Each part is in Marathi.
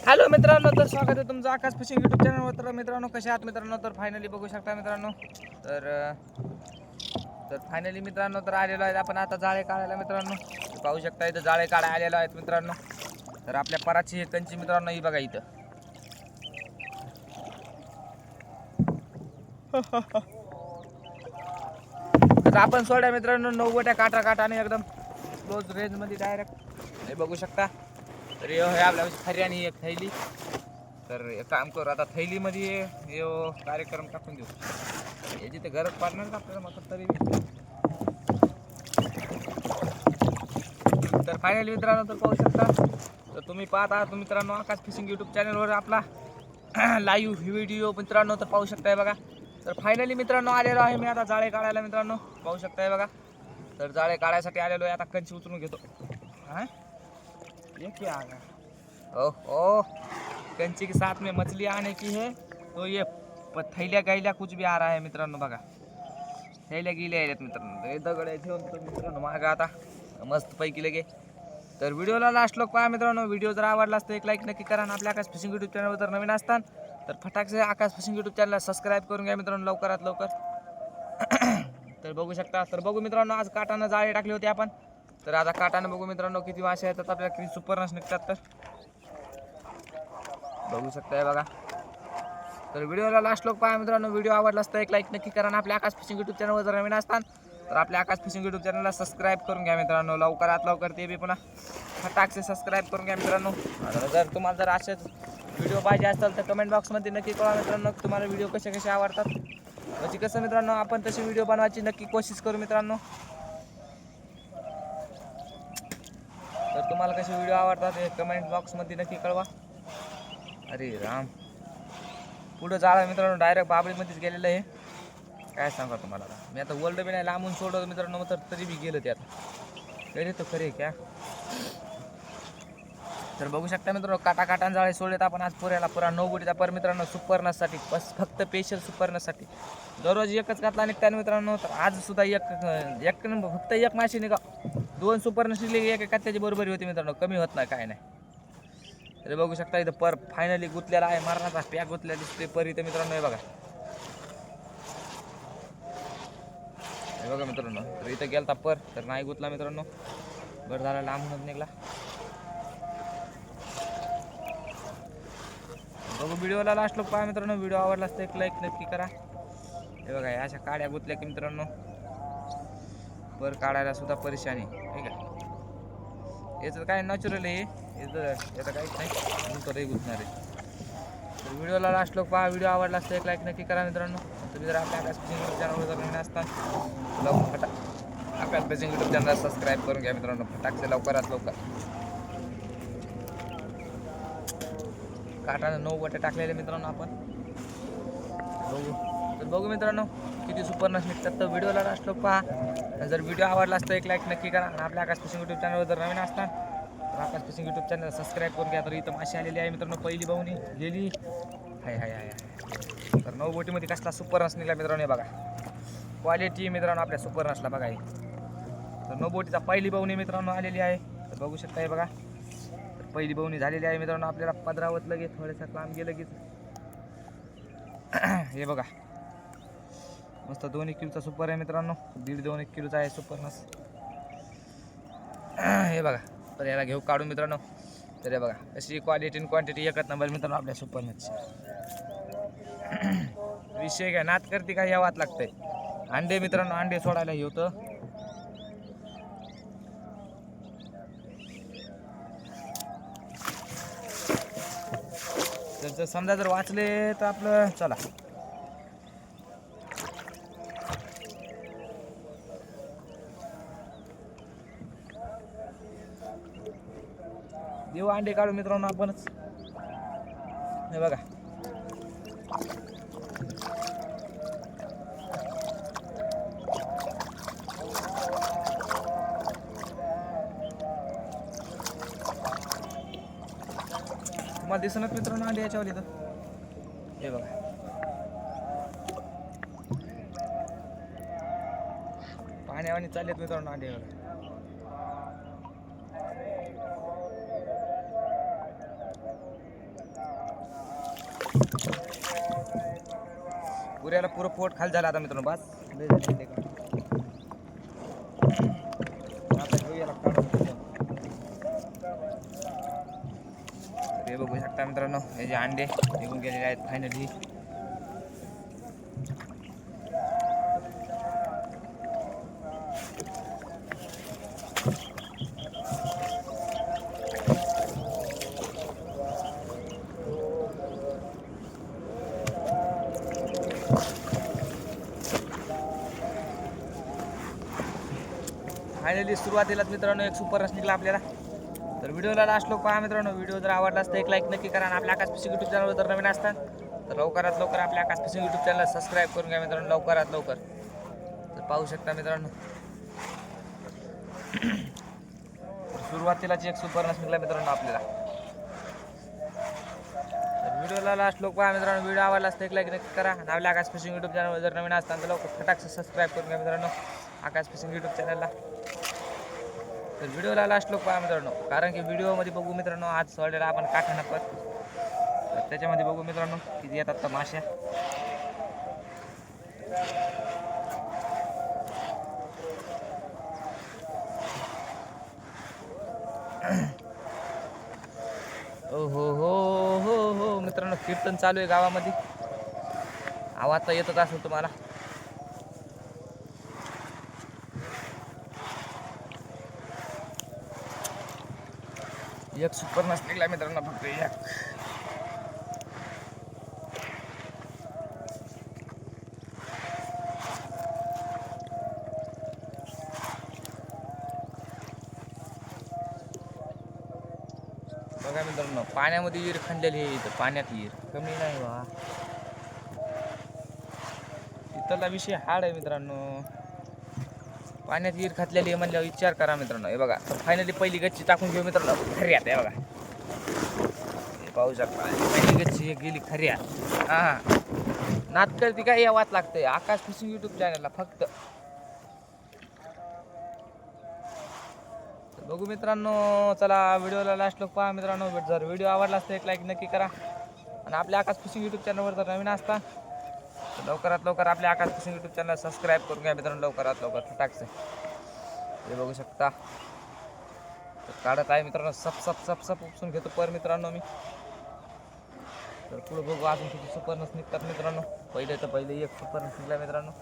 हॅलो मित्रांनो, तर स्वागत आहे तुमचं आकाश फिशिंग यूट्यूब चॅनलवर. तर मित्रांनो, कसे आहात मित्रांनो? तर फायनली बघू शकता मित्रांनो, तर फायनली मित्रांनो तर आलेलो आहेत आपण आता जाळे काढायला मित्रांनो. पाहू शकता इथं जाळे काढायला आलेलो आहेत मित्रांनो. तर आपल्या पराची हे कंची मित्रांनो ही बघा इथं. तर आपण सोड्या मित्रांनो 9 गोट्या काटाने एकदम क्लोज रेंज मध्ये डायरेक्ट हे बघू शकता. तर हे आपल्या हरियाणी एक थैली. तर एक काम करू आता थैलीमध्ये हे कार्यक्रम टाकून देऊ. याची तर गरज पडणार का आपल्याला मात्र तरी. तर फायनली मित्रांनो तर पाहू शकता. तर तुम्ही पाहत आहात मित्रांनो आकाश फिशिंग यूट्यूब चॅनलवर आपला लाईव्ह व्हिडिओ मित्रांनो. तर पाहू शकताय बघा. तर फायनली मित्रांनो आलेलो आहे मी आता जाळे काढायला मित्रांनो. पाहू शकताय बघा. तर जाळे काढायसाठी आलेलो आहे. आता कंची उचलून घेतो. हाँ ये क्या आ गया? ओह कंची के साथ में मछली आने की है तो ये थैल्या गैल्या कुछ भी आ रहा है मित्रांनो बघा. थैल्या गेल्या आहेत मित्रांनो. हे दगड आहे ठेवून तर मित्रांनो मागा आता मस्त पैकी लगे. तर व्हिडिओला लास्ट लोक पहा मित्रांनो. व्हिडिओ जर आवडला असता एक लाईक नक्की करा. आणि आपल्या आकाश फिशिंग यूट्यूब चॅनलवर जर नवीन असतान तर फटाकसे आकाश फिशिंग यूट्यूब चॅनलला सबस्क्राईब करून घ्या मित्रांनो लवकरात लवकर. तर बघू शकता. तर बघू मित्रांनो आज काटानं जाळे टाकले होते आपण. तर आता काटानं बघू मित्रांनो किती मासे येतात आपल्याला, किती सुपरनस निघतात. तर बघू शकताय बघा. तर व्हिडिओला लास्ट लोक पहा मित्रांनो. व्हिडिओ आवडला असता एक लाईक नक्की करा. आणि आपल्या आकाश फिशिंग यूट्यूब चॅनलवर जर नवीन असतान तर आपल्या आकाश फिशिंग यूट्यूब चॅनलला सबस्क्राईब करून घ्या मित्रांनो लवकरात लवकर. ते बी पुन्हा फटाकसे सबस्क्राईब करून घ्या मित्रांनो. जर तुम्हाला जर असेच व्हिडिओ पाहिजे असेल तर कमेंट बॉक्समध्ये नक्की कळवा मित्रांनो तुम्हाला व्हिडिओ कसे कसे आवडतात. म्हणजे कसं मित्रांनो आपण तशी व्हिडिओ बनवायची नक्की कोशिश करू मित्रांनो. तर तुम्हाला कसे व्हिडिओ आवडतात हे कमेंट बॉक्समध्ये नक्की कळवा. अरे राम, पुढं जाळं मित्रांनो डायरेक्ट बाबळीमध्येच गेलेलं आहे. काय सांगा तुम्हाला आता. मी आता वर्ल्ड बी नाही लांबून सोडवतो मित्रांनो तर तरी बी गेलं ते आता. खरे तो खरे क्या. तर बघू शकता मित्रांनो काटान जाळे सोडलेत आपण आज पुरा 9 गोटीचा पर मित्रांनो सुपरनससाठी. बस फक्त स्पेशल सुपरनससाठी. दररोज एकच कातला निघतात मित्रांनो. तर आज सुद्धा एक फक्त एक माशी निघा 2 सुपरनस निघले एक कात्याची बरोबरी होती मित्रांनो. कमी होत नाही काय नाही. तर बघू शकता इथं पर फायनली गुतलेला आहे. मारणाचा पॅक गुतलेला दिसतोय पर इथं मित्रांनो. हे बघा हे बघा मित्रांनो. तर इथं गेलता पर तर नाही गुतला मित्रांनो. बरं झाला लांबूनच निघला. बघू व्हिडिओला लास्ट लोक पहा मित्रांनो. व्हिडिओ आवडला असता एक लाईक नक्की करा. हे बघा अशा काड्या गुतल्या की मित्रांनो पर काढायला सुद्धा परेशानी आहे का. याचं काय नॅचरल आहे याचं काहीच नाही गुंतवतही गुंतणार आहे. तर व्हिडिओला लास्ट लोक पहा. व्हिडिओ आवडला असता एक लाईक नक्की करा मित्रांनो. तुम्ही जर आपल्या आकाश फिशिंग यूट्यूब चॅनलवर जर नवीन असताल लवकर आकाश फिशिंग यूट्यूब चॅनलला सबस्क्राईब करून घ्या मित्रांनो फटाकसे लवकरात लवकर. काटाने 9 गोटे टाकलेले मित्रांनो आपण. बघू मित्रांनो किती सुपरनस निघतात. तर व्हिडिओला लास्ट लोक पहा. जर व्हिडिओ आवडला असता एक लाईक नक्की करा. आणि आपल्या आकाश फिशिंग यूट्यूब चॅनलवर जर नवीन असतात तर आकाश फिशिंग यूट्यूब चॅनल सबस्क्राईब करून घ्या. तर इथं माशी आलेली आहे मित्रांनो. पहिली बाहुनी गेली हाय हाय हाय. तर 9 गोटीमध्ये कसला सुपरनस निघाला मित्रांनो. बघा क्वालिटी मित्रांनो आपल्या सुपरनसला बघा. तर 9 बोटीचा पहिली बाहुनी मित्रांनो आलेली आहे. तर बघू शकता हे बघा. तर पहिली बाहुनी झालेली आहे मित्रांनो. आपल्याला पदरावत लगेच थोडंसं काम गेलं लगेच. हे बघा मस्त 2-1 किलोचा सुपर आहे मित्रांनो. 1.5-2 किलोचा आहे सुपरनस. हे बघा. तर याला घेऊ काढून मित्रांनो. तर हे बघा अशी क्वालिटी आणि क्वांटिटी एकच नंबर मित्रांनो आपल्या सुपरनसची. विषय काय नात करते काय यावात लागतंय. अंडे मित्रांनो अंडे सोडायला हे होतं. तर समजा जर वाचले तर आपलं चला देऊ अंडे काढू मित्रांनो आपणच. हे बघा तुम्हाला दिसणार मित्रांनो अंडे याच्यावर इथं. हे बघा पाण्यावानी चाललेत मित्रांनो अंडे. बघा पुऱ्याला पुरं पोट खाली झालं आता मित्रांनो. बस लय झाले ते का. आता घेऊ याला काढून घेऊ. हे बघू शकता मित्रांनो, हे जे अंडे निघून गेलेले आहेत फायनली. फायनली सुरुवातीलाच मित्रांनो एक सुपर रस निघाला आपल्याला. तर व्हिडिओला लास्ट लोक पहा मित्रांनो. व्हिडिओ जर आवडला असता एक लाईक नक्की करा. आणि आपल्या आकाश फिशिंग यूट्यूब चॅनलवर जर नवीन असतात तर लवकरात लवकर आपल्या आकाश फिशिंग यूट्यूब चॅनलला सबस्क्राईब करून घ्या मित्रांनो, लवकरात लवकर. तर पाहू शकता मित्रांनो, सुरुवातीलाच एक सुपर रस निघाला मित्रांनो आपल्याला. तर व्हिडिओला लास्ट लोक पहा मित्रांनो. व्हिडिओ आवडला असता एक लाईक नक्की करा. आणि आपल्या आकाश फिशिंग यूट्यूब चॅनलवर जर नवीन असतात तर लवकर फटाक सबस्क्राईब करून घ्या मित्रांनो आकाश फिशिंग यूट्यूब चॅनलला. तर व्हिडिओला लास्ट लोक पहा मित्रांनो, कारण की व्हिडिओमध्ये बघू मित्रांनो आज सोडलेला आपण काठानपत. तर त्याच्यामध्ये बघू मित्रांनो किती येतात तर माश्या. ओ हो हो हो हो मित्रांनो, कीर्तन चालू आहे गावामध्ये. आवाज तर येतच असेल तुम्हाला. एक सुपर नस निघला मित्रांनो फक्त एक. बघा मित्रांनो, पाण्यामध्ये विहीर खणलेली आहे. इथं पाण्यात विहीर कमी नाही बा. इथला विषय हार्ड आहे मित्रांनो. पाण्यात विहीर खातलेली आहे म्हणल्यावर विचार करा मित्रांनो. हे बघा, तर फायनली पहिली गच्ची टाकून घेऊ मित्रांनो खऱ्यात. हे बघा, हे पाहू शकता पहिली गच्ची गेली खऱ्यात. हा नात करते काय यावाच लागतंय आकाश फिशिंग यूट्यूब चॅनलला फक्त. बघू मित्रांनो, चला व्हिडिओला लास्ट लोक पहा मित्रांनो. जर व्हिडिओ आवडला असता एक लाईक नक्की करा. आणि आपल्या आकाश फिशिंग यूट्यूब चॅनलवर जर नवीन असता तर लवकरात लवकर आपल्या आकाश फिशिंग यूट्यूब चॅनल सबस्क्राईब करून घ्या मित्रांनो, लवकरात लवकर फटाकसे. हे बघू शकता तर काढत आहे मित्रांनो. सप सप सप सप उपसून घेतो पर मित्रांनो मी. तर पुढे बघू अजून किती सुपरनस निघतात मित्रांनो. पहिले एक सुपरनस निघला मित्रांनो.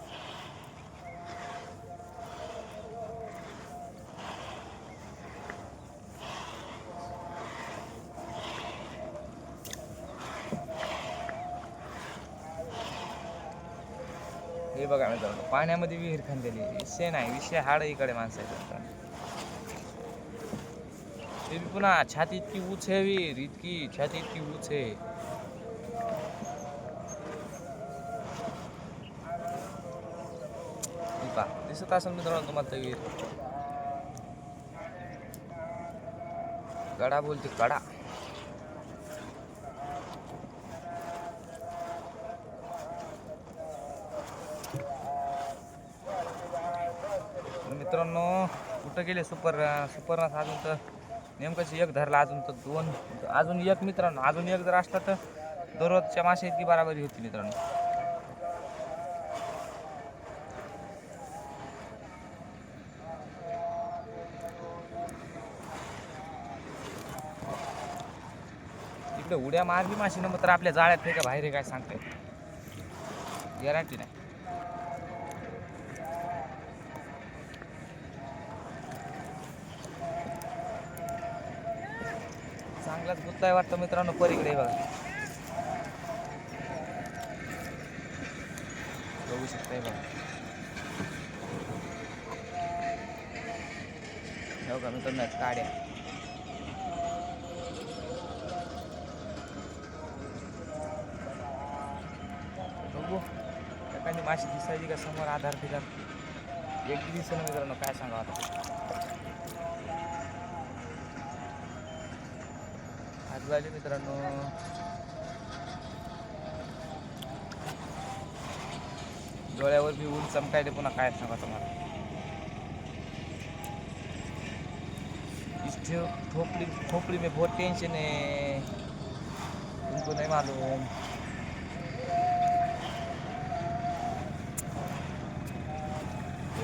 हे बघा मित्रांनो, पाण्यामध्ये विहीर खणलेली. विषय नाही, विषय हाड इकडे माणसाचा. ते पुन्हा छाती इतकी उंच आहे विहीर, इतकी छाती इतकी उंच आहे. दिसत असेल मित्रांनो तुम्हाला तर विहीर. कडा बोलते कडा. मित्रांनो कुठं गेले सुपरनस अजून तर नेमकंच एक धरला. अजून तर दोन, अजून एक मित्रांनो, अजून एक जर असला तर दररोजच्या मासे इतकी बराबरी होती मित्रांनो. इकडे उड्या मारली माशी ना तर आपल्या जाळ्यात फेका बाहेर काय सांगते गॅरंटी नाही. चांगलाच गुत्ताय वाटतं मित्रांनो परीकडे. बघा बघू शकताय बघा. बघा मित्रांनो काड्या. बघू एखादी माशी दिसायची का समोर आधार ठिकाण एक दिवस मित्रांनो काय सांगा आता. आज झाली मित्रांनो. डोळ्यावर बी ऊन चमकायले पुन्हा काय सांगा तुम्हाला. खोपड़ी में बहुत टेंशन है, तुमको नहीं मालूम.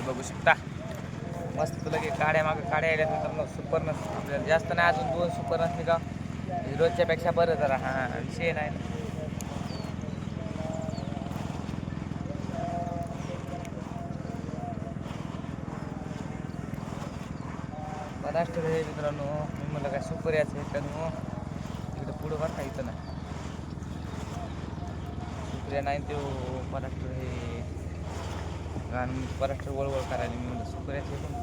बघू शकता मस्त लगे काड्या मागे काड्या आल्या मित्रांनो. सुपर नस आपल्याला जास्त नाही, अजून 2 सुपर नसले का रोजच्या पेक्षा बरं जरा. हां विषय नाही ना. महाराष्ट्र हे मित्रांनो मी म्हणलं काय सुपर याचं आहे का इकडं पुढं बरं का इथं नाही सुप्रिया नाही तो महाराष्ट्र हे गाणं महाराष्ट्र वळवळ करायला मी म्हणलं सुपर याचं आहे पण.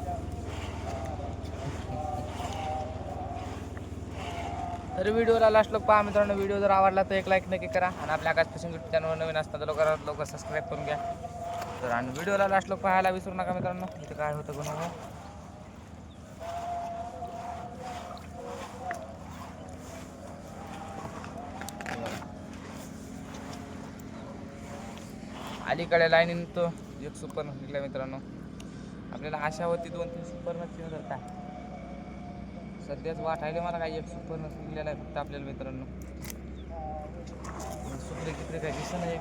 तर व्हिडिओला लास्ट लोक पहा मित्रांनो. व्हिडिओ जर आवडला तर एक लाईक नक्की करा आणि आपल्या आकाश फिशिंग यूट्यूब चॅनलवर नवीन असतात लवकरात लवकर सबस्क्राईब करून घ्या. तर आणि व्हिडिओला लास्ट लोक पाहायला विसरू नका मित्रांनो. इथं काय होतं कोण अलीकडे लाईनीन तो एक सुपर निघला मित्रांनो. आपल्याला आशा होती 2-3 सुपर नसतील तर काय सध्याच वाटायला मला काही एक सुपर नस निघलेला आहे फक्त आपल्याला मित्रांनो. सुपरे किती काय दिसत नाही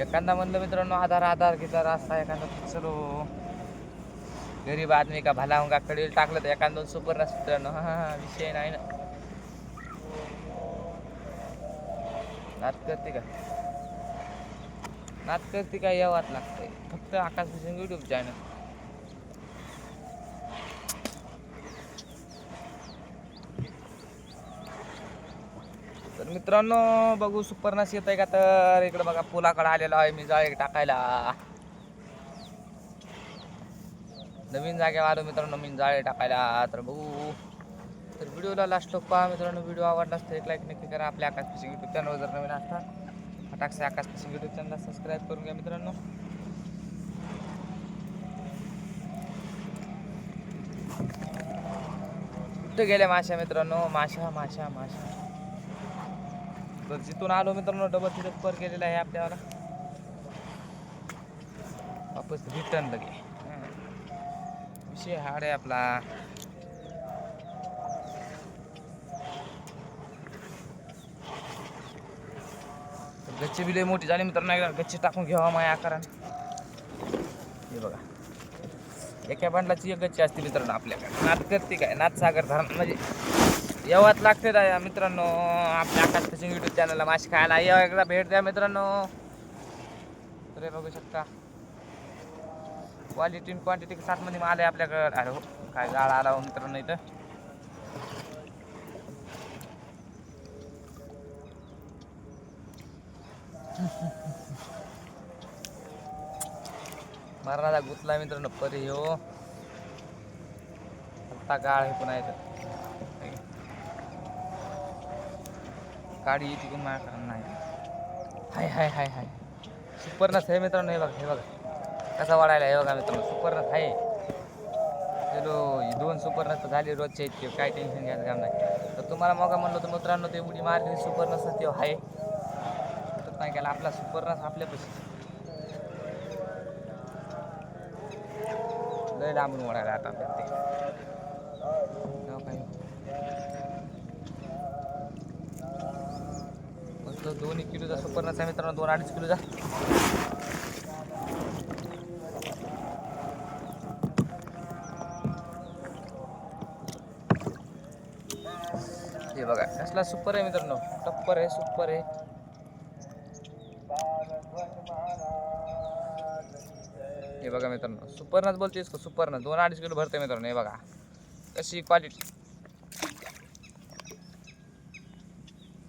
एखादा म्हणलं मित्रांनो आधार घेता रास्ता एखादा चलो गरीब आदमी का भला होगा कडे टाकलं तर एखादा 2 सुपर नस मित्रांनो. हां विषय नाही ना. नात करते का यावाच लागतंय फक्त आकाश फिशिंग यूट्यूब चॅनल. तर मित्रांनो बघू सुपरनस येत आहे का. तर इकडे बघा पुलाकडे आलेलो आहे मी जाळे टाकायला. नवीन जागेवर आलो मित्रांनो मी जाळे टाकायला. तर बघू तर व्हिडिओला लास्ट लोक पहा मित्रांनो. व्हिडिओ आवडला तर एक लाईक नक्की करा. आपल्या आकाश फिशिंग यूट्यूब चॅनलवर जर नवीन असता फटाकसे आकाश फिशिंग यूट्यूब चॅनलला सबस्क्राईब करून घ्या मित्रांनो. कुठे गेल्या माशा मित्रांनो. माशा माशा माशा. तर जिथून आलो मित्रांनो डबल तिथं पर गेलेला आहे आपल्याला वापस रिटर्न लगे. विषय हार्ड आहे आपला. गच्ची बी लय मोठी झाली मित्रांनो. एकदा गच्ची टाकून घ्यावा माझ्या आकाराने. हे बघा एका बंडलाची एक गच्ची असते मित्रांनो आपल्याकडे. नात करते काय नाथ सागर धरण म्हणजे येवाच लागते मित्रांनो. आपल्या आकाश फिशिंग यूट्यूब चॅनलला मासे खायला या एकदा भेट द्या मित्रांनो. तर बघू शकता क्वालिटी क्वांटिटी 7 मध्ये माल आहे आपल्याकडे. अरे हो काय गाळा आला हो मित्रांनो इथं. मरणाचा गुतला मित्रांनो परी हो. आता गाळ हे पण आहे काडी येते कोण माझ्या नाही. हाय हाय हाय हाय सुपरनस आहे मित्रांनो. हे बघा हे बघा कसा वाढायला. हे बघा मित्रांनो सुपरनस आहे. चलो 2 सुपरनस झाली रोजच्या इतके काय टेन्शन घ्यायचं काम नाही. तर तुम्हाला मग म्हणलं तर मित्रांनो ते उडी मारली सुपरनस ते आहे तर नाही केला आपला सुपरनस आपल्यापाशी लय लांबून वाढायला आता ते काही मस्त 2 किलोचा सुपरनस आहे मित्रांनो. 2-2.5 किलोचा. हे बघा कसला सुपर आहे मित्रांनो. टप्पर आहे सुपर आहे. हे बघा मित्रांनो सुपरनस बोलते इसको सुपरनस. 2-2.5 किलो भरते मित्रांनो. हे बघा कशी क्वालिटी.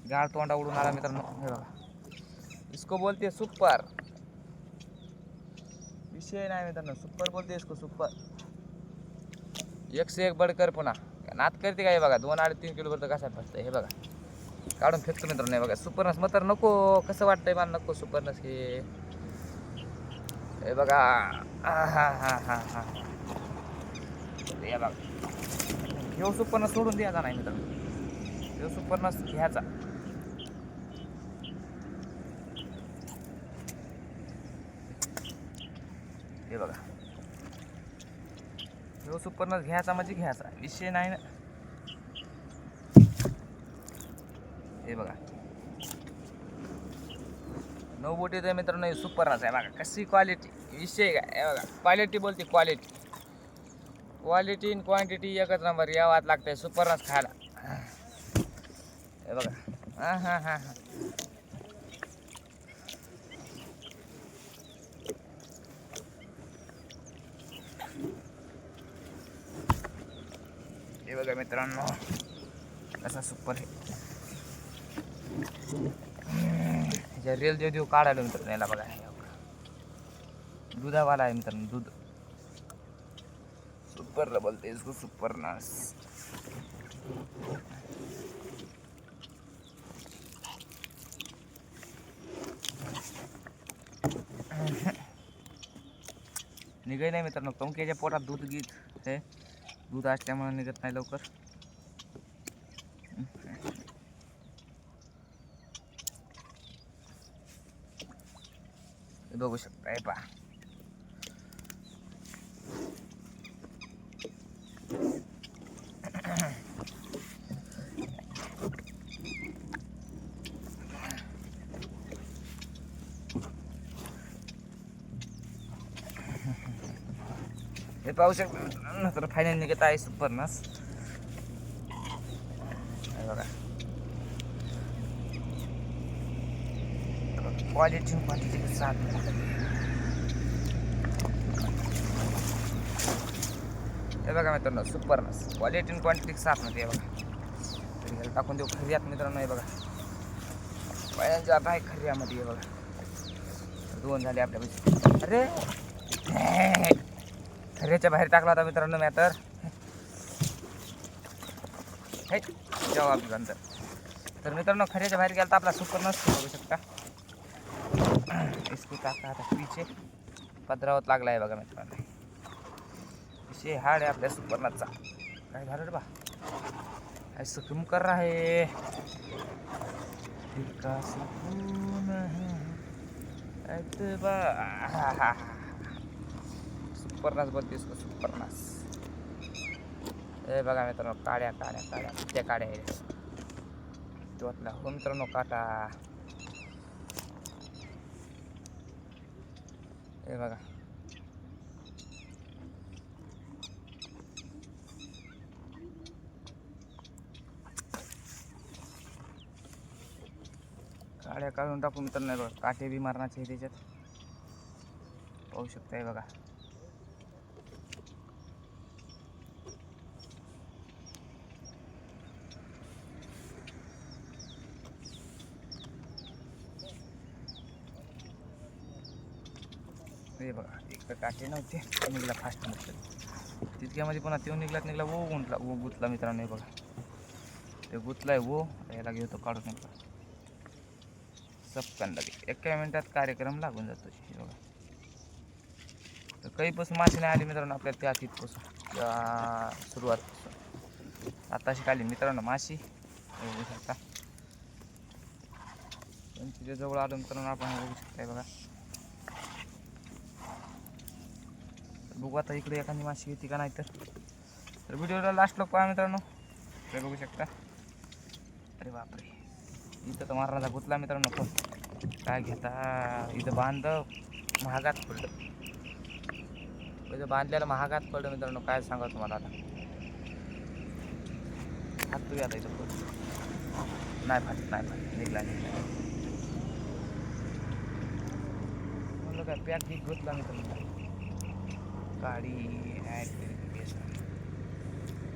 गाळ तोंडा उडून आला मित्रांनो. हे बघा इसको बोलते सुपर. विषय नाही मित्रांनो सुपर बोलते इसको सुपर. 1 से 1 बडकर पुन्हा नात करते का. हे बघा 2-3 किलो भरतं कसा फसतं. हे बघा काढून फेकतो मित्रांनो. हे बघा सुपरनस मग तर नको कसं वाटतंय मला नको सुपरनस हे बघा. हा हा हा हा हा हे बघा ह्यो सुपरनस सोडून द्यायचा नाही मित्रांनो. ह्यो सुपरनस घ्यायचा. हे बघा ह्यो सुपरनस घ्यायचा म्हणजे घ्यायचा विषय नाही ना. हे बघा नऊ बोटी तर मित्रांनो सुपरच आहे बघा. कशी क्वालिटी विषय काय बघा. क्वालिटी बोलते क्वालिटी. क्वालिटी इन क्वांटिटी एकच नंबर यावाच लागतंय सुपरच खायला. हे बघा. हां हां हां हां हे बघा मित्रांनो कसा सुपर आहे. रिअल जे देऊ काढायला मित्रांनो याला बघा. दुधावाला आहे मित्रांनो दूध. सुपर बोलते इसको सुपर नास. निघाय नाही मित्रांनो कंकीच्या पोटात दूध गीत हे दूध असल्यामुळे निघत नाही लवकर. बघू शकता हे पहा. हे पाहू शकता तर फायनल निघत आहे सुपरनस. बघा क्वालिटी क्वांटिटी के साथ हे बघा मित्रांनो सुपरनस क्वालिटी आणि क्वांटिटी के साथ मध्ये. हे बघा तरी ह्याला टाकून देऊ खर्यात मित्रांनो. हे बघा पहिल्यांदा जात आहे खर्यामध्ये. हे बघा दोन झाले आपल्यापाशी. अरे खऱ्याच्या बाहेर टाकला होता मित्रांनो मी तर. हे जवाब नंतर तर मित्रांनो खऱ्याच्या बाहेर गेला तर आपला सुपरनस बघू शकता. इसको टाका आता पीछे पदरावत लागला आहे बघा मित्रांनो. इसे हाड आहे आपल्या सुपरनसचा. काय झालं रे बा ऐसा क्यों कर रहा है. इसका सुकून है ऐतबा. सुपरनस बोलते इसको सुपरनस. हे बघा मित्रांनो काड्या काड्या काड्या त्या काड्या आहे तोतला हो मित्रांनो काटा. हे बघा काड्या काढून टाकू मित्रांनो. बघा काटे बी मारण्याचे त्याच्यात पाहू शकता. हे बघा हे बघा एक तर काटे नव्हते निघला फास्ट म्हटलं तितक्यामध्ये पुन्हा तो निघला वो गुतला मित्रांनो. हे बघा ते गुतलाय वो. याला घेतो काढून निघला सबकन लगे. एका मिनिटात कार्यक्रम लागून जातो. हे बघा तर काहीपासून मासे नाही आली मित्रांनो आपल्याला त्या तिथपासून सुरुवातपासून आताशी खाली मित्रांनो माशी. बघू शकता त्यांच्या जवळ आलो मित्रांनो आपण. बघू शकता बघा. बघू आता इकडे एखादी माशी येते का नाही तर व्हिडिओला लास्ट लोक पहा मित्रांनो. ते बघू शकता. अरे बापरे इथं तर मारण्याचा गुतला मित्रांनो. पण काय घेता इथं महागात पडलं. इथं बांधलेलं महागात पडलं मित्रांनो. काय सांगा तुम्हाला आता. फाटतो आता इथं नाही फाट निघला म्हणलं काय पॅक ठीक गुतला मित्रांनो. गाडी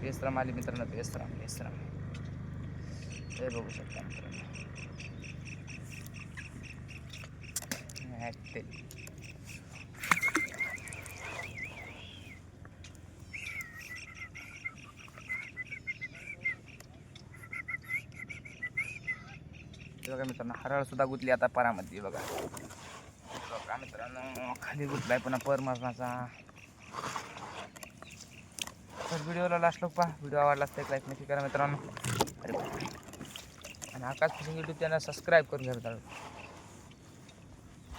बेसराम आली मित्रांनो. बेसराम हे बघू शकता मित्रांनो. बघा मित्रांनो हरळ सुद्धा गुतली आता परामध्ये. बघा मित्रांनो खाली गुतलाय पुन्हा पर मारण्याचा. तर व्हिडिओला लास्ट लोक पहा. व्हिडिओ आवडला असता एक लाईक नक्की करा मित्रांनो. अरे आणि आकाश फिशिंग यूट्यूब चॅनल सबस्क्राईब करून घ्या मित्रांनो.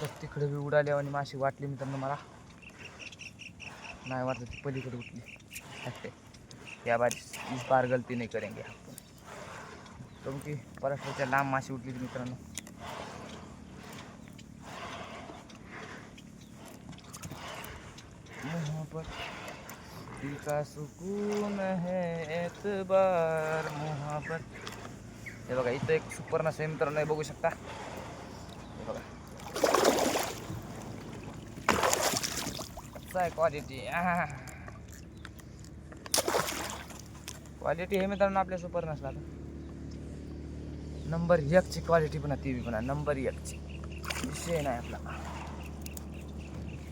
तर तिकडे बी उडाली आणि माशी वाटली मित्रांनो. मला नाही वाटत ती पलीकडे उठली. या बार इस बार गलती नहीं करेंगे आपण. क्योंकि परस्परच्या लांब माशी उठली मित्रांनो. मोहब्बत दिल का सुकून है एतबार मोहब्बत. हे बघा इथं एक सुपर नस आहे मित्रांनो, हे बघू शकता. हे बघा कसा आहे क्वालिटी. क्वालिटी हे मित्रांनो आपल्या सुपर नसला नंबर 1 ची क्वालिटी पण ती पण नंबर 1 ची विषय नाही आपला.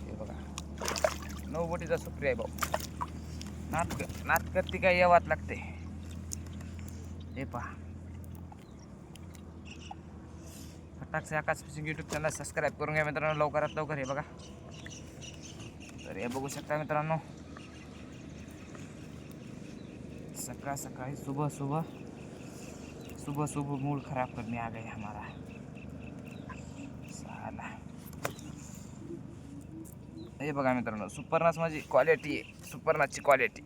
हे बघा 9 बोटीचा सुप्री आहे भाऊ. नाटक ती काय यावाच लागते. हे पहा फटाकसे आकाश फिशिंग यूट्यूब चॅनल सबस्क्राईब करून घ्या मित्रांनो लवकरात लवकर. हे बघा तर हे बघू शकता मित्रांनो, सकाळ सकाळी सुबह सुबह मूड खराब करने आ गए हमारा साला. हे बघा मित्रांनो सुपरनास माझी क्वालिटी आहे. सुपरनासची क्वालिटी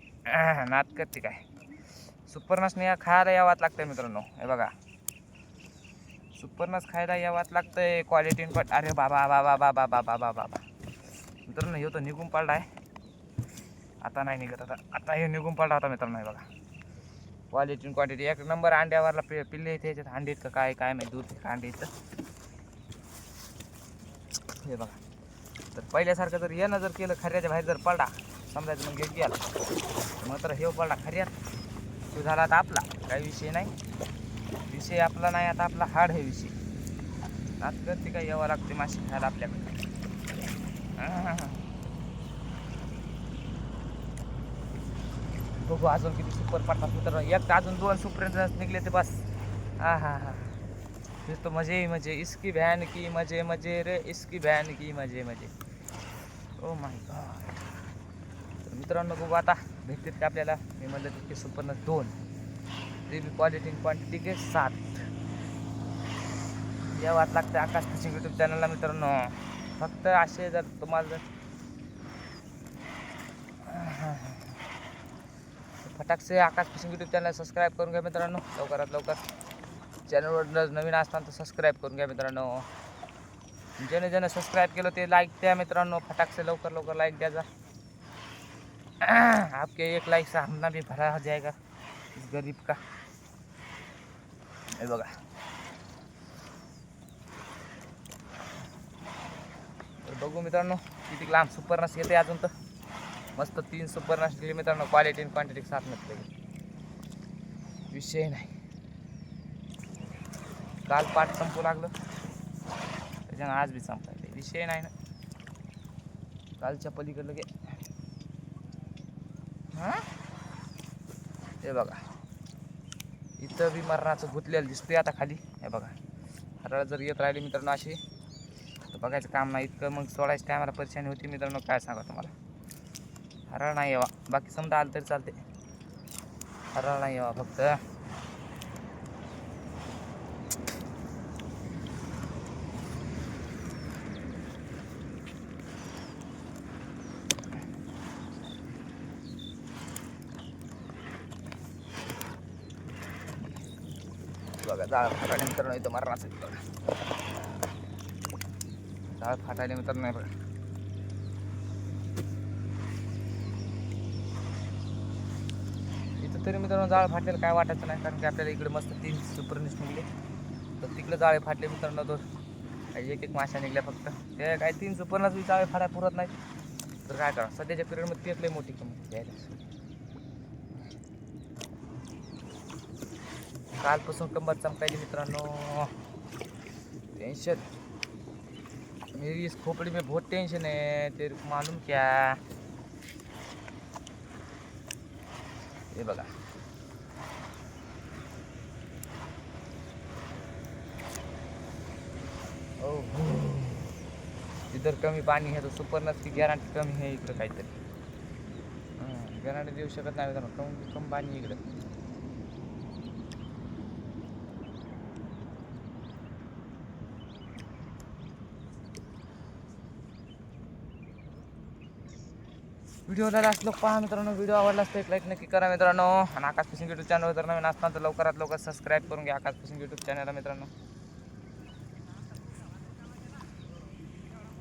नात करते काय. सुपरनासने खायला यावाच लागतंय मित्रांनो. हे बघा सुपरनास खायला यावाच लागतंय क्वालिटी पण. अरे बाबा बाबा बाबा बाबा बाबा मित्रांनो हे तो निघून पडला आहे. आता नाही निघत. आता हे निघून पडला होता मित्रांनो. हे बघा क्वालिटी क्वांटिटी एक नंबर. अंड्यावरला पिल्ले इथे याच्यात अंडे का काय माहिती दूध अंडे इथं. हे बघा तर पहिल्यासारखं जर येणं जर केलं खऱ्याच्या बाहेर जर पडला समजायचं मग गेला मग तर हे पडला खऱ्यात तो झाला. आता आपला काही विषय नाही. विषय आपला नाही आता आपला हार्ड हे विषय. नाच करते काय यावं लागते माशी खायला आपल्याकडे. बघू अजून किती सुपर पडतात मित्रांनो. एक अजून 2 सुपर निघले ते बस. हा फिर तो मजे ही मजे. इसकी बहन की मजे मजे रे इसकी बहन की मजे मजे. Oh my God. तर मित्रांनो बघू आता भेटतील का आपल्याला. मी म्हणलं तितके सुपरनस 2 ते बी क्वालिटी क्वांटिटी के 7 यावाच लागतं आकाश फिशिंग यूट्यूब चॅनलला मित्रांनो. फक्त असे जर तुम्हाला जर फटाकसे आकाश फिशिंग यूट्यूब चॅनल सबस्क्राईब करून घ्या मित्रांनो लवकरात लवकर. चॅनलवर नवीन असताना तर सबस्क्राईब करून घ्या मित्रांनो. ज्याने सबस्क्राईब केलं ते लाईक द्या मित्रांनो. फटाकसे लवकर लाईक द्या. आपके 1 लाईक से हमना भी भरा हो जाएगा इस गरीब का. हे बघा तर बघू मित्रांनो किती लांब सुपरनस येते अजून. तर मस्त 3 सुपरनस दिली मित्रांनो. क्वालिटी आणि क्वांटिटी 7 म्हटले विषय नाही. काल पाठ संपू लागलं त्याच्यानं आज बी संपायला विषय नाही ना. कालच्या पलीकडलं गे. हे बघा इथं बी मरणाचं गुतलेलं दिसतंय आता खाली. हे बघा हरळ जर येत राहिली मित्रांनो अशी तर बघायचं काम नाही. इतकं मग सोडायचं टायमाला परेशानी होती मित्रांनो. काय सांगा तुम्हाला. हरळ नाही यावा बाकी समजा आलं तरी चालते. हरळ नाही यावा फक्त. बघा जाळ फाटायला मित्रांनो इथं मरणाचं. जाळ फाटायला मित्रांनो नाही बघा. इथं तरी मित्रांनो जाळ फाटलेलं काय वाटायचं नाही कारण की आपल्याला इकडे मस्त 3 सुपरनिस निघले. तर तिकडे जाळे फाटले मित्रांनो. तो एक माशा निघल्या फक्त. ते काय 3 सुपरनस जाळे फाटाय पुरत नाही तर काय करा. सध्याच्या पिरियडमध्ये तेच लई मोठी किंमत द्यायला. कालपासून कंबर चमकायली मित्रांनो. टेंशन मेरी इस खोपड़ी में बहुत टेंशन है तेरे को मालूम क्या. हे बघा इधर कमी पाणी है तो सुपरनस की गॅरंटी कमी है इकडं काहीतरी. गॅरंटी देऊ शकत नाही मित्रांनो. कम पाणी इकडं. व्हिडिओला लास्ट लोक पहा मित्रांनो. व्हिडिओ आवडला असतो एक लाईक नक्की करा मित्रांनो. आणि आकाश फिशिंग यूट्यूब चॅनल जर नवीन असताना तर लवकरात लवकर सबस्क्राईब करून घ्या आकाश फिशिंग यूट्यूब चॅनलला मित्रांनो.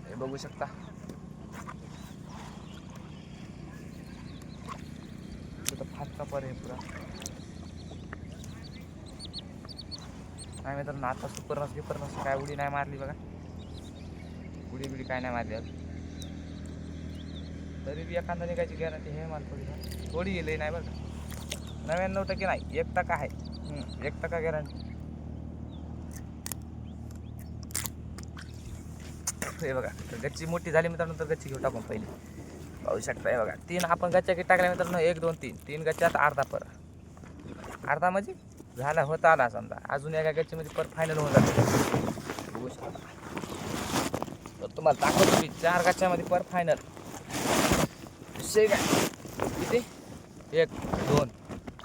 हे बघू शकता हातचा पर आहे पुरा. नाही मित्रांनो आता सुपरनस काय उडी नाही मारली बघा. उडी बिडी काय नाही मारली अजून. तरी बी एखादा निघायची गॅरंटी हे मला थोडी गेली नाही बरं का. 99% नाही 1% आहे. 1% गॅरंटी. हे बघा गच्ची मोठी झाली मित्रांनो तर गच्ची घेऊ टाकून पहिली. पाहू शकता हे बघा 3 आपण गच्च्या किती टाकल्या मित्रांनो 1 2 3 गच्च्यात अर्धा पर. अर्धा म्हणजे झाला होता आला समजा. अजून एका गच्चीमध्ये पर फायनल होऊन जाते. बघू शकता तर तुम्हाला दाखवतो मी 4 गच्च्यामध्ये पर फायनल. विषय काय किती 1 2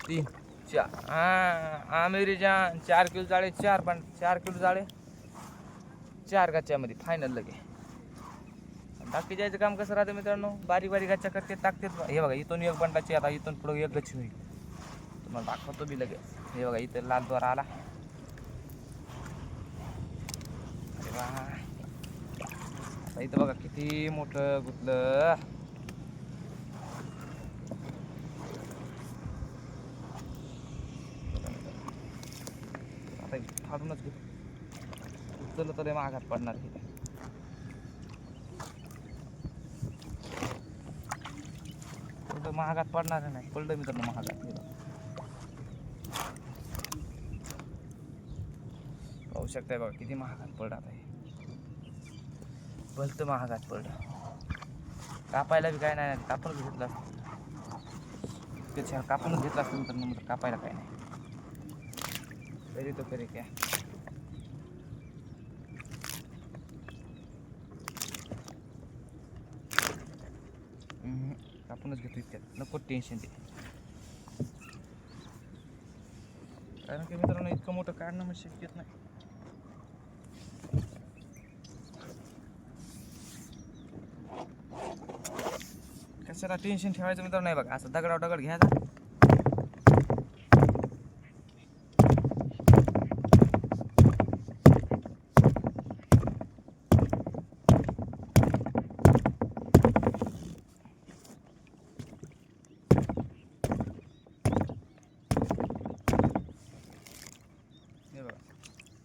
3 4. हां मेरी जान 4 किलो जाळे 4 किलो जाळे 4 गच्च्यामध्ये फायनल लगे. बाकी जायचं काम कसं राहतं मित्रांनो बारीक गच्च्या करते टाकते. हे बघा इथून एक बंडाची आता इथून पुढे एक गच्ची होईल. तुम्हाला दाखवतो बी लगेच. हे बघा इथं लाल द्वार आला. अरे वा आता इथं बघा किती मोठं गुतलं. आता फाडूनच घेतो. उचललं तर महागात पडणार हे. पलट महागात पडणार नाही. पलट मित्रांनो महागात. पाहू शकताय बघा किती महागात पडत आहे. भलतं महागात पडलं. कापायला बी काय नाही कापूनच घेतलं असतं. त्याच्या कापूनच घेतलं असतं मित्रांनो मग कापायला काय नाही. तरी तो करे क्या कापूनच घेतो इतक्यात. नको टेन्शन ते. कारण की मित्रांनो इतकं मोठं काढणं म्हणजे शक्यच नाही. कशाला टेन्शन ठेवायचं मित्रांनो. नाही बघा असं दगड घ्यायचा.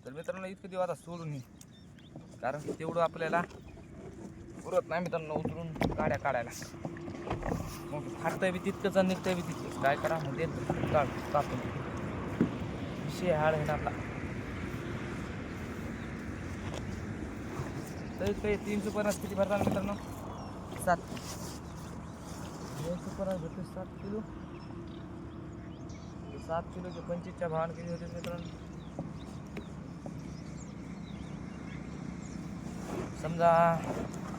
तर मित्रांनो इतकं दिवस आता सोडून ये. कारण की तेवढं आपल्याला पुरत नाही मित्रांनो उतरून गाड्या काढायला. मग फाटतंय बी तितकंच निघतंय बी तितकंच. काय करा मग देत कापून विषय हाड आहे ना आपला. तरी काही 3 सुपरनस किती भरतात मित्रांनो 7. 2 सुपरनस भेटते 7 किलो. 7 किलोचे 25च्या भावानं किती होते मित्रांनो. समजा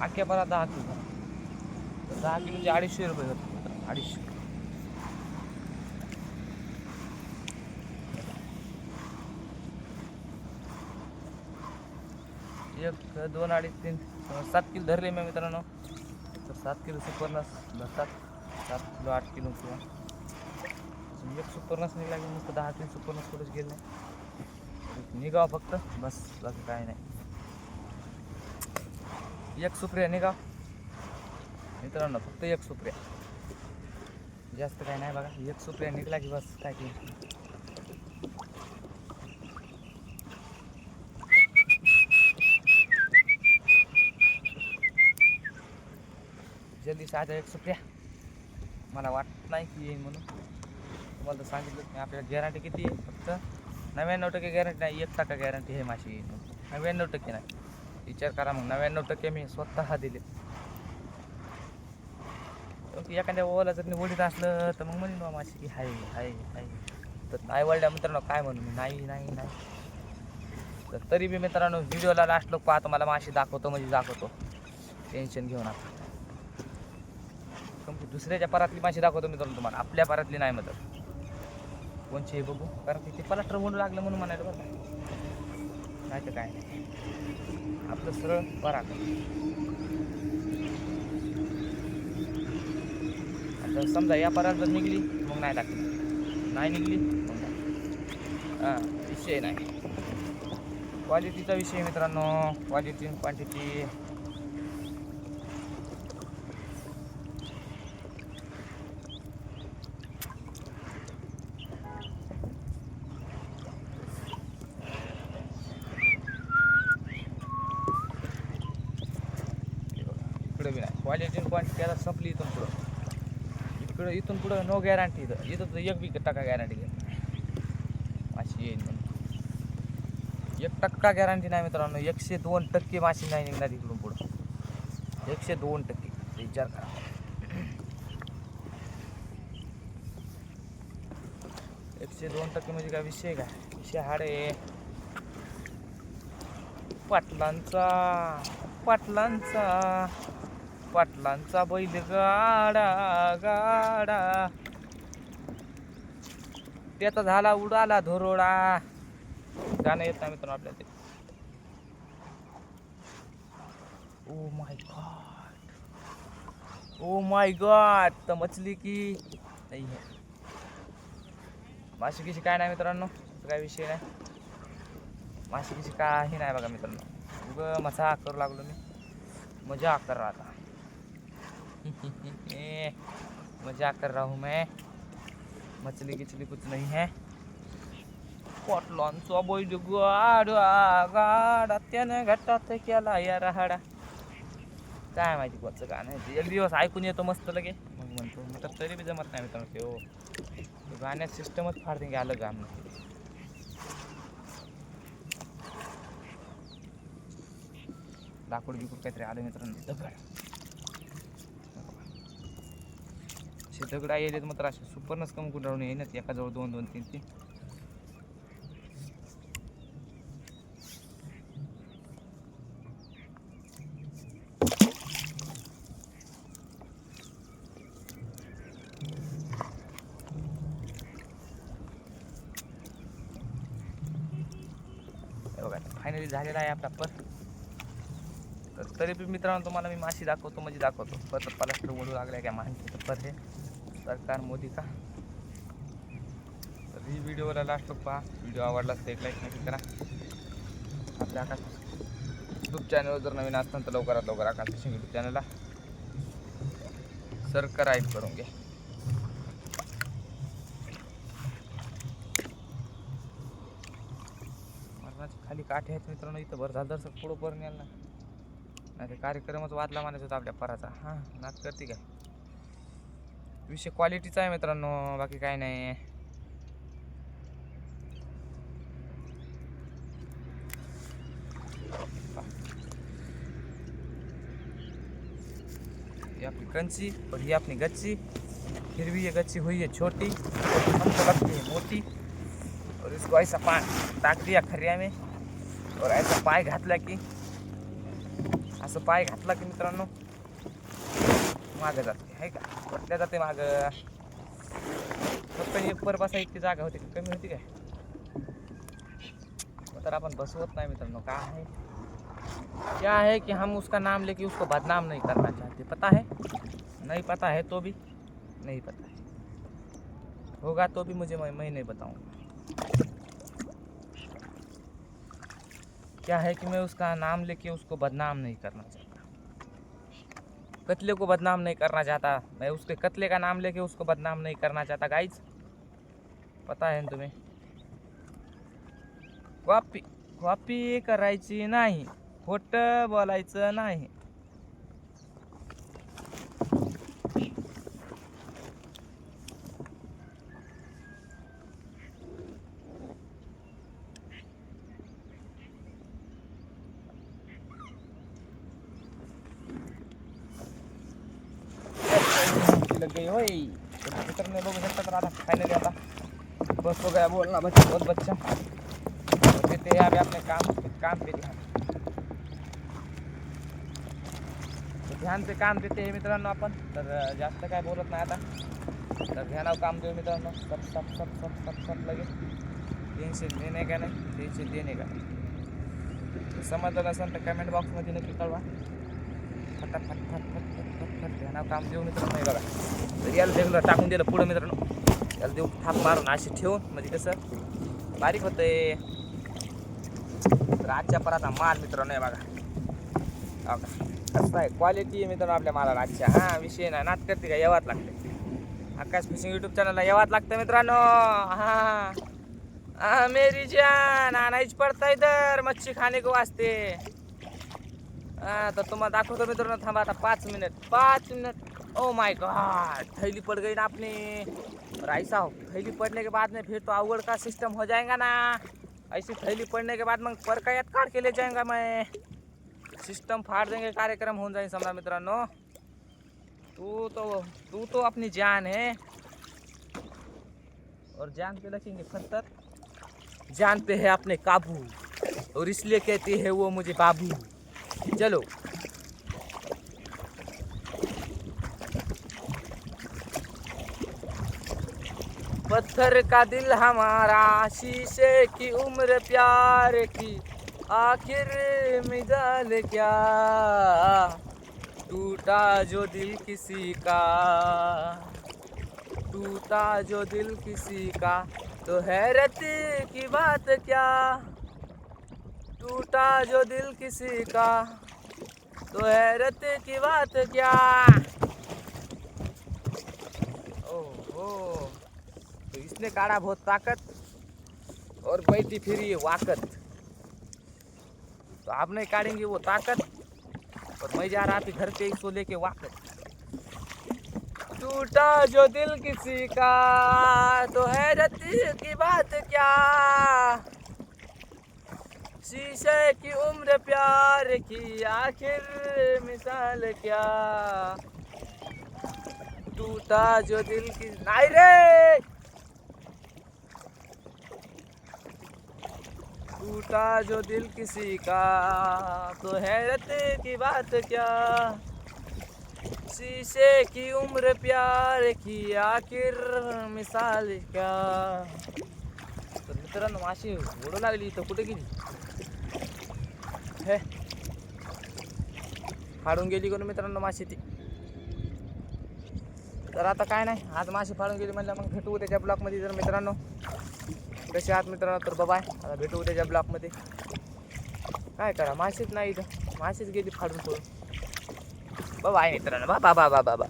अख्ख्या परा 10 किलो. 10 किलोचे 250 रुपये होते. 250. एक 2 2.5 3 7 किलो धरले मी मित्रांनो. तर 7 किलो सुपरनस धरतात. 7 किलो 8 किलो किंवा एक सुपरनस निघाला की नुसतं 10 सुपरनस कुठंच गेलं नाही. निघावं फक्त बस बाकी काय नाही. एक सुप्रिया निघा मित्रांनो फक्त एक सुप्रिया. जास्त काय नाही बघा. एक सुप्रिया निघला की बस काय की जल्दी साधा एक सुप्रिया. मला वाटत नाही की येईल म्हणून. तुम्हाला तर सांगितलं मी आपल्याला गॅरंटी किती आहे फक्त 99% गॅरंटी नाही. 1% गॅरंटी हे माशी येईल. 99% नाही. विचार करा मग 99% मी स्वतः दिले. एखाद्या ओला जर निवडीत असलं तर मग म्हणून माशी की हाय हाय हाय. तर नाही वळल्या मित्रांनो काय म्हणू मी नाही. तर तरी बी मित्रांनो व्हिडिओला लास्ट लोक पाहतो. मला माशी दाखवतो म्हणजे दाखवतो. टेन्शन घेऊ नका. दुसऱ्याच्या परातली माशी दाखवतो मित्रांनो तुम्हाला. आपल्या परातली नाही मतलब कोणची बघू. कारण की ते प्लास्टर होऊन लागलं म्हणून म्हणायला बरं नाही तर काय आपलं सरळ परात. आता समजा या परात जर निघली मग नाही टाकली. नाही निघली मग हां विषय नाही. क्वालिटीचा विषय मित्रांनो. Quality quantity. क्वालिटी आणि क्वांटिटी आता संपली इथून पुढं. इथून पुढं नो गॅरंटी. इथं तर 1% गॅरंटी घेत माशी येईल म्हणून. 1% गॅरंटी नाही मित्रांनो. 102% माशी नाही निघणार इकडून पुढं. 102% विचार करा. एकशे 2% म्हणजे काय विषय काय? विषय हाडे पाटलांचा बैल गाडा त्याचा झाला उडाला धुरोडा. गाणं येत नाही मित्रांनो आपल्याला ते. ओ माय गॉड तर मछली की नाही है. माशी किशी काय नाही मित्रांनो. काय विषय नाही. माशी किशी काही नाही बघा मित्रांनो. उगं मजाक करू लागलो मी. मजाक कर रहा था. मजाक कर रहा हूँ मैं. मछली किचली कुछ नहीं है. पाटलांचा बैल गाडा त्याने घाटात केला या राहाडा. काय माहिती कोणचं गाणं आहे. एक दिवस ऐकून येतो मस्त लगे मग म्हणतो. मी तर तरी बी जमत नाही मित्रांनो ते. हो गाण्यात सिस्टमच फार देंगे अलग गाणं. लाकूड बिकूड काहीतरी आलं मित्रांनो. दगड येलेत मात्र असे सुपरनच कम कुठं राहून येईनच. एकाजवळ 2 2 3 3. बघा फायनली झालेला आहे आपला पर. तर तरी बी मित्रांनो तुम्हाला मी माशी दाखवतो म्हणजे दाखवतो. पर प्लास्टर ओढू लागलाय काय माहिती तर पर हे सरकार मोदी का. तर ही व्हिडिओला लास्ट पहा. व्हिडिओ आवडला तर एक लाईक नक्की करा. आपल्या आकाश यूट्यूब चॅनलवर जर नवीन असताना तर लवकरात लवकर आकाश फिशिंग यूट्यूब चॅनलला सबस्क्राईब करून घ्या. खाली काठे आहेत मित्रांनो. इथं भर झालं तर पुढं पर नेल ना नाही ते कार्यक्रमच वादला मानायचा होता आपल्या पराचा. हां नाच करते काय. विषय क्वालिटीचा आहे मित्रांनो बाकी काय नाही. ये अपनी कंची और ये अपनी गच्ची. फिर भी ये गच्ची हुई है छोटी हमको लगती है मोटी. और इसको ऐसा टाक दिया खरिया में और ऐसा पाय घातला की असं पाय घातला की मित्रांनो मागं जाते आहे का. बसल्या जाते मागं. फक्त एक पर बसा इतकी जागा होती कमी होती काय. तर आपण बसवत नाही मित्रांनो. क्या है कि हम उसका नाम लेके उसको बदनाम नहीं करना चाहते. पता है नहीं पता है तो भी नहीं पता है. होगा तो भी मुझे मैं नहीं बताऊंगा. क्या है कि मैं उसका नाम लेके उसको बदनाम नहीं करना चाहता. कतले को बदनाम नहीं करना चाहता. मैं उसके कतले का नाम लेके उसको बदनाम नहीं करना चाहता गाइज. पता है तुम्हें. कॉपी करायची नाही. खोटं बोलायचं नाही. लग गई होय. मित्र ने बघू शकता तर आता फायनली आता बस हो गया बोलना बच्चा बहुत बच्चा. देते हैं अभी अपने काम पे ध्यान. तो ध्यान से काम देते हैं मित्रांनो आपण. तर जास्त काय बोलत नाही आता. तर ध्यानावर काम देऊ मित्रांनो. सब लगे. टेन्शन लेने का नाही टेन्शन देणे का नाही. समजलं नसेल तर कमेंट बॉक्समध्ये नक्की कळवा. फटाफट ध्यानावर काम देऊ मित्रांनो. हे बघा तर याला वेगळं टाकून दिलं पुढं मित्रांनो. याला देऊ थाप मारून अशी ठेवून म्हणजे कसं बारीक होतंय. तर आजच्या पराचा माल मित्रांनो आहे बघा. कसं आहे क्वालिटी आहे मित्रांनो आपल्या मालाला. अच्छा हां विषय नाही नाच करते का यावाच लागते. आकाश फिशिंग यूट्यूब चॅनलला यावाच लागतं मित्रांनो. हां मेरी जान आना ही पड़ता इधर मच्छी खाने को वास्ते. तर तुम्हाला दाखवतो मित्रांनो, थांबा आता 5 मिनट। ओ माय गॉड, थैली पड़ गई ना अपनी। और ऐसा हो, थैली पड़ने के बाद में फिर तो अवगढ़ का सिस्टम हो जाएगा ना। ऐसी थैली पड़ने के बाद मग पर कायात काट के ले जाएगा मैं, सिस्टम फाड़ देंगे, कार्यक्रम होऊन जाईल समजा मित्रांनो। तू तो अपनी जान है और जान पे रखेंगे खतर, जान पे है अपने काबू, और इसलिए कहती है वो मुझे बाबू। चलो पत्थर का दिल हमारा, शीशे की उम्र प्यार की, आखिर मिजाल क्या, टूटा जो दिल किसी का, टूटा जो दिल किसी का, तो हैरत की बात क्या, टूटा जो दिल किसी का, तो हैरत की बात क्या। ओहो, तो इसने काढ़ा बहुत ताकत और बैठी फिर ये वाकत। तो आप नहीं काढ़ेंगे वो ताकत, और मैं जा रहा थी घर पे इसको लेके वाकत। टूटा जो दिल किसी का, तो हैरत की बात क्या, शीशे की उम्र प्यार की, आखिर मिसाल क्या, टूटा जो दिल की, नहीं रे, टूटा जो दिल किसी का, तो हैरत की बात क्या, शीशे की उम्र प्यार की, आखिर मिसाल क्या। तर मित्रांनो, माशी ओढू लागली, तर कुठे गेली हे, फाडून गेली कोण मित्रांनो माशी ती। तर आता काय नाही, आज माशी फाडून गेली म्हणलं मग भेटू त्याच्या ब्लॉकमध्ये। जर मित्रांनो कसे आहात मित्रांनो, तर बाय, आता भेटू त्याच्या ब्लॉकमध्ये। काय करा, माशीच नाही इथं, माशीच गेली फाडून सोडून। बाय मित्रांनो, बा बा बा बा बा।